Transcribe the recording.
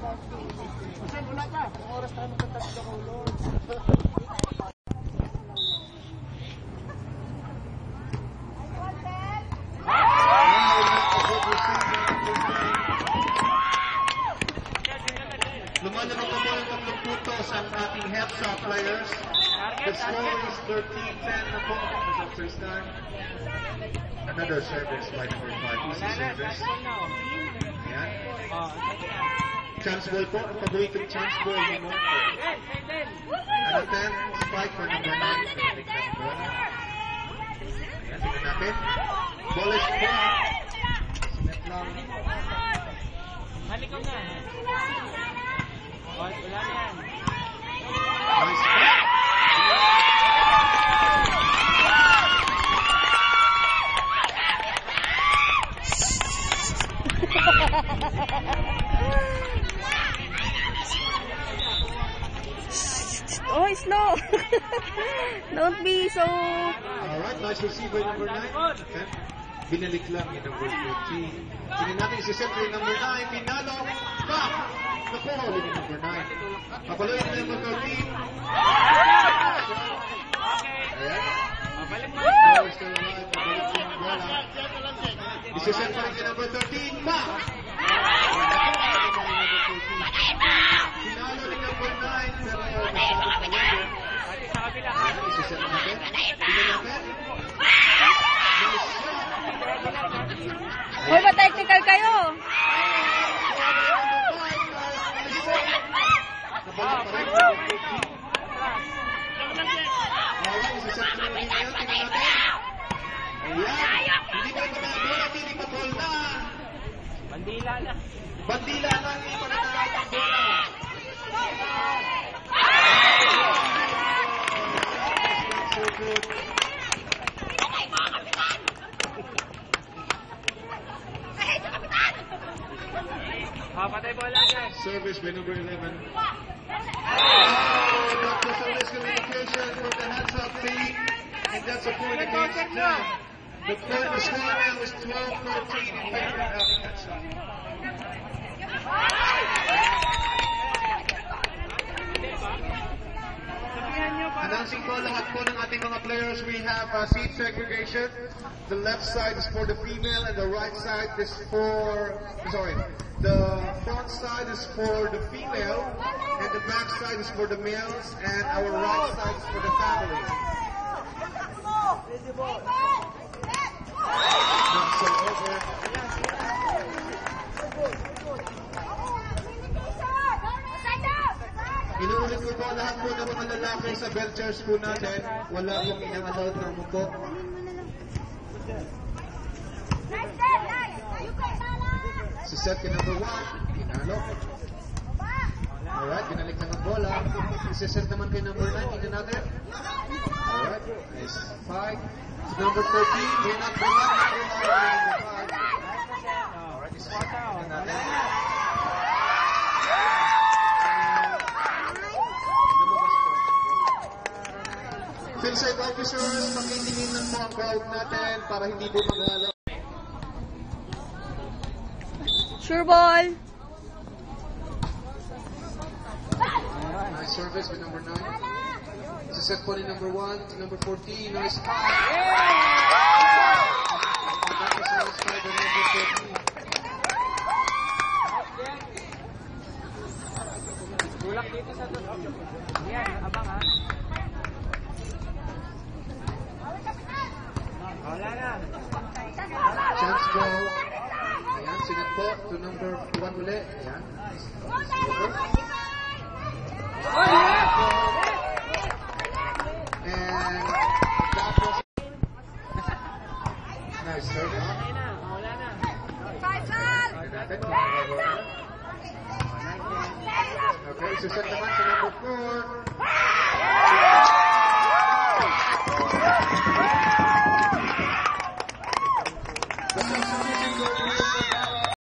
Wala ka. Oras tayo magtatapos sa ulo. Lumalabang pa po yung tatlong puntos ang ating headshot players. The score is 13-10 na po. As of first time. Another service by number 5. Easy service. Ayan. Chance ball po. Ang paboritong chance ball ni Monte. An attempt. Spike for number 9. Ayan, tingnan natin. Ball is blocked. Sinet lang. Halikaw na. Wala na yan. Nice pass. Oh, slow. Don't be so... Alright, nice receiver number 9. Okay. Binalik lang yung number 14. Tingnan natin si center number 9. Pinalo. Back. Naku, huli ni number 9. Kapaloy na number 13. Ayan. Power still alive. Pabalik yung bola. Isi-center yung number 13. Back. Pinalo ni number 9. Pero masyadong talaga. Isi-center natin. Tingnan natin. Hoy, ba technical kayo? Bandila na. Bandila na, hindi pa nanakot ang bola. So good. Patay bola dyan. Service by number 11. Oh, that's just a miscommunication for the heads-up team. And that's a point against them. The score now is 12-14 in favor of heads-up. Announcing po lahat po ng ating mga players, we have seat segregation. The left side is for the female and the right side is for, the front side is for the female and the back side is for the males and our right side is for the family. Not so over. Inuulit ko po lahat po ng mga lalaki sa bell chairs po natin. Wala pong inang-allowed na umupo. Si set ka number 1, pinalo. Alright, binalik na ng bola. Si set naman kay number 9, tingnan natin. Alright, nice fight. Si number 13, may not bring up. Alright, is tingnan natin. Field side officers, pakitingin lang po ang crowd natin para hindi po maghalo. Sure ball. Nice service with number 9. It's a set po ni number 1 to number 14. Nice pass. That was nice by the number 14. Tulak dito sa doon. Yan, abang ha. Wala na. Chance goal. Ayan, sinat po to number 1 ulit. Ayan. And that was nice service. Wala na. Okay, so set naman sa number 4.